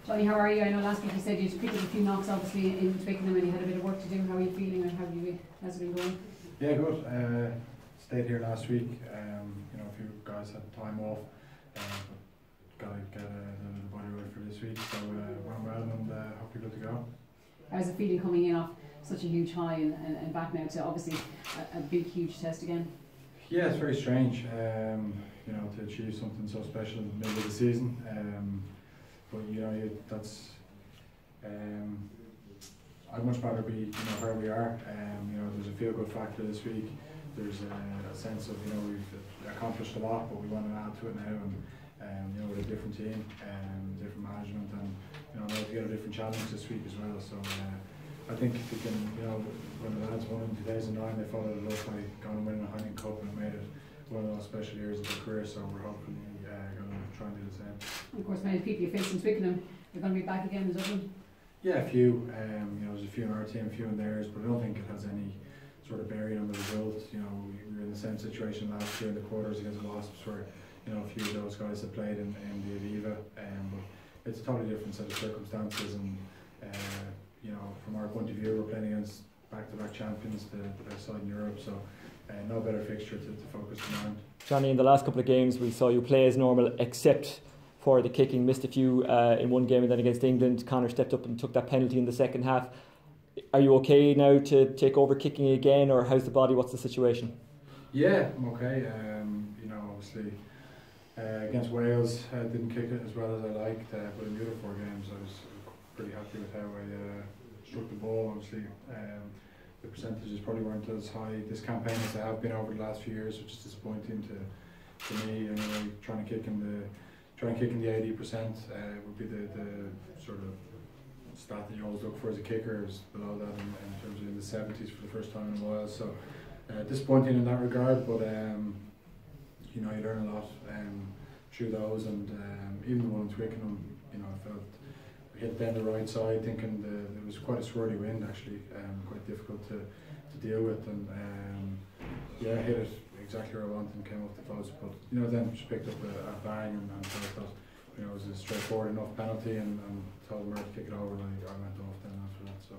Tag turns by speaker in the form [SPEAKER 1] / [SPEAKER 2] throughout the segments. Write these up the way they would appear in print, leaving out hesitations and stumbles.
[SPEAKER 1] Johnny, how are you? I know last week you said you'd picked up a few knocks obviously in Twickenham and you had a bit of work to do. How are you feeling and how's it been going?
[SPEAKER 2] Yeah, good. Stayed here last week. A few guys had time off. Got to get the body ready for this week. So went well and hopefully good to go.
[SPEAKER 1] How's it feeling coming in off such a huge high and back now to obviously a big, huge test again?
[SPEAKER 2] Yeah, it's very strange. To achieve something so special in the middle of the season. But that's. I'd much rather be where we are. There's a feel-good factor this week. There's a sense of we've accomplished a lot, but we want to add to it now, and with a different team, different management, and now to get a different challenge this week as well. So I think if we can, when the lads won in 2009, they followed it up by going and winning a Heineken Cup and made it one of those special years of their career. So we're hopefully going to try and do the same.
[SPEAKER 1] And of course, many people you faced in Twickenham, they're going to be back again in Dublin.
[SPEAKER 2] Yeah, a few. There's a few in our team, a few in theirs, but I don't think it has any sort of bearing on the result. We were in the same situation last year in the quarters against Wasps, where a few of those guys have played in the Aviva, but it's a totally different set of circumstances. And from our point of view, we're playing against back-to-back champions, the best side in Europe. So no better fixture to focus on.
[SPEAKER 3] Johnny, in the last couple of games, we saw you play as normal, except for the kicking. Missed a few in one game, and then against England, Connor stepped up and took that penalty in the second half. Are you okay now to take over kicking again, or how's the body? What's the situation?
[SPEAKER 2] Yeah, I'm okay. Obviously against Wales, I didn't kick it as well as I liked, but in the other 4 games, I was pretty happy with how I struck the ball. Obviously, the percentages probably weren't as high this campaign as they have been over the last few years, which is disappointing to me. Anyway, trying to kick in the 80% would be the sort of stat that you always look for as a kicker. Is below that in terms of in the 70s for the first time in a while. So disappointing in that regard, but you learn a lot through those, and even the one in Twickenham, I felt we hit down the right side, thinking it was quite a swirly wind actually, quite difficult to deal with, and hit it exactly where I wanted and came off the post. But then just picked up a bang and felt that it was a straightforward enough penalty, and told Murray to kick it over, and I went off then after that. So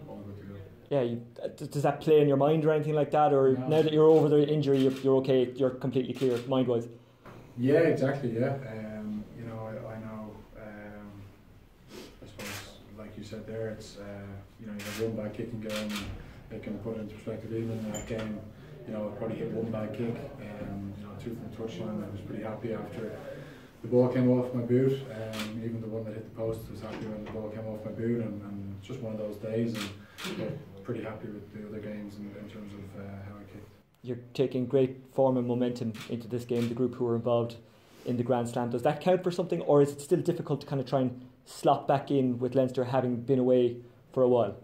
[SPEAKER 2] all good to go.
[SPEAKER 3] Yeah, does that play in your mind or anything like that, or no, now that you're over the injury, you're okay, you're completely clear mind-wise?
[SPEAKER 2] Yeah, exactly. Yeah, I know. I suppose, like you said there, it's you have one bad kicking game, and it can put it into perspective. Even in that game, I probably hit one bad kick, 2 from the touchline. I was pretty happy after the ball came off my boot. Even the one that hit the post, I was happy when the ball came off my boot, and it's just one of those days. And pretty happy with the other games in terms of how I kicked.
[SPEAKER 3] You're taking great form and momentum into this game, the group who are involved in the grandstand. Does that count for something, or is it still difficult to kind of try and slot back in with Leinster having been away for a while?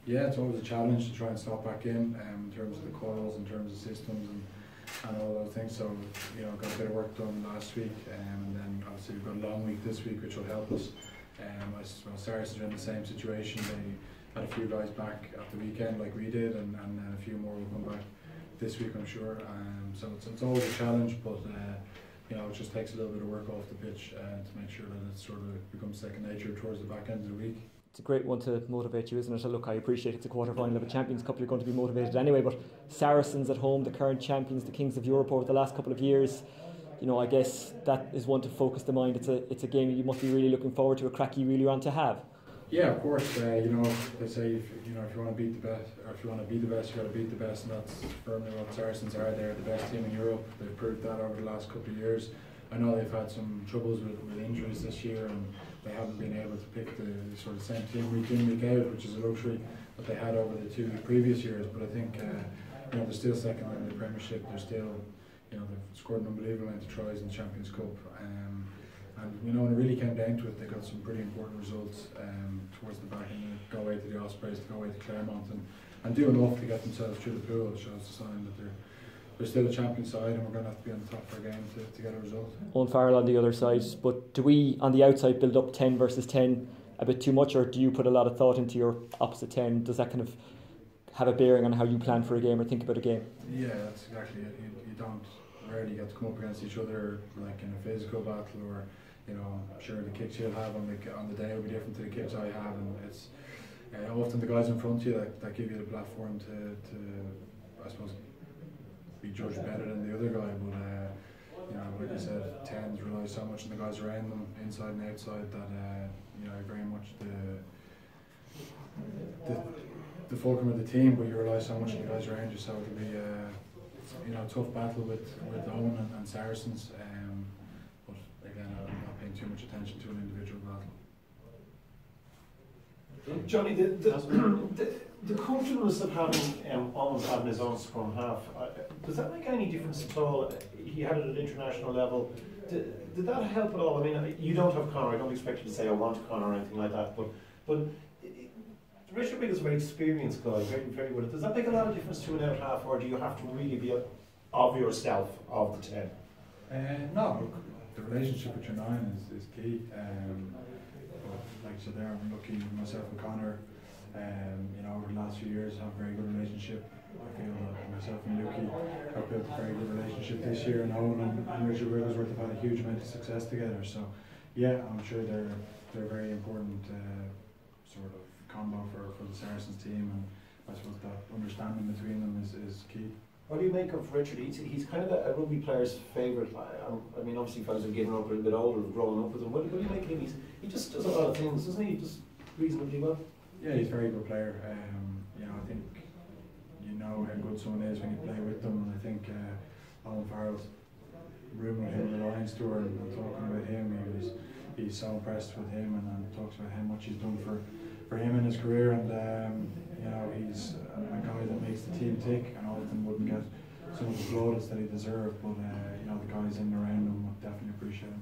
[SPEAKER 2] Yeah, it's always a challenge to try and slot back in terms of the calls, in terms of systems and all those things. So got a bit of work done last week, and then obviously we've got a long week this week, which will help us. Saracens are in the same situation. They had a few guys back at the weekend like we did, and then a few more will come back this week, I'm sure. So it's always a challenge, but it just takes a little bit of work off the pitch to make sure that it sort of becomes second nature towards the back end of the week.
[SPEAKER 3] It's a great one to motivate you, isn't it? Look, I appreciate it's a quarter-final of a Champions Cup, you're going to be motivated anyway, but Saracens at home, the current champions, the kings of Europe over the last couple of years, I guess that is one to focus the mind. It's a game you must be really looking forward to, a crack you really want to have.
[SPEAKER 2] Yeah, of course. They say if you want to beat the best, or if you want to be the best, you got to beat the best, and that's firmly what Saracens are. They're the best team in Europe. They've proved that over the last couple of years. I know they've had some troubles with injuries this year, and they haven't been able to pick the sort of same team week in, week out, which is a luxury that they had over the 2 previous years. But I think they're still second in the Premiership. They're still they've scored an unbelievable amount of tries in the Champions Cup. And when it really came down to it, they got some pretty important results towards the back end. Go away to the Ospreys, to go away to Claremont, and do enough to get themselves through the pool. It shows a sign that they're still a champion side, and we're going to have to be on the top of our game to get a result. Owen
[SPEAKER 3] Farrell on the other side, but do we on the outside build up 10 versus 10 a bit too much, or do you put a lot of thought into your opposite 10? Does that kind of have a bearing on how you plan for a game or think about a game?
[SPEAKER 2] Yeah, that's exactly it. You don't rarely get to come up against each other like in a physical battle, or you know, I'm sure the kicks he'll have on the day will be different to the kicks I have, and it's often the guys in front of you that give you the platform to I suppose be judged better than the other guy. But you know, like I said, tens rely so much on the guys around them, inside and outside, that you know, very much the fulcrum of the team, but you rely so much on the guys around you. So it'll be you know, a tough battle with Owen and Saracens. But again, I'm not paying too much attention to an individual battle.
[SPEAKER 4] Johnny, the comfortableness of having almost having his own scrum half, does that make any difference at all? He had it at international level. Did that help at all? I mean, you don't have Conor. I don't expect you to say I want Conor or anything like that. But Richard is a very experienced guy, very, very good. Does that make a lot of difference to an out half, or do you have to really be of yourself of the 10?
[SPEAKER 2] No, look, the relationship with your 9 is key. Like I said there, I'm lucky myself and Conor, you know, over the last few years have a very good relationship. I feel that myself and Lukey have built a very good relationship this year, and Owen and Richard Wigglesworth have had a huge amount of success together. So yeah, I'm sure they're very important sort of combo for the Saracens team, and I suppose that understanding between them is key.
[SPEAKER 4] What do you make of Richard? He's kind of a rugby player's favourite. I mean, obviously fellas have given up a little bit older, growing up with him. What do you make of him? He just does a lot of things, doesn't he? Just reasonably well.
[SPEAKER 2] Yeah, he's a very good player. You know, I think you know how good someone is when you play with them, and I think Alan Farrell's room with him in the Lions tour and talking about him, he's so impressed with him, and talks about how much he's done for him in his career, and you know, he's a guy that makes the team tick, and often wouldn't get some of the plaudits that he deserved, but you know, the guys in and around him would definitely appreciate him.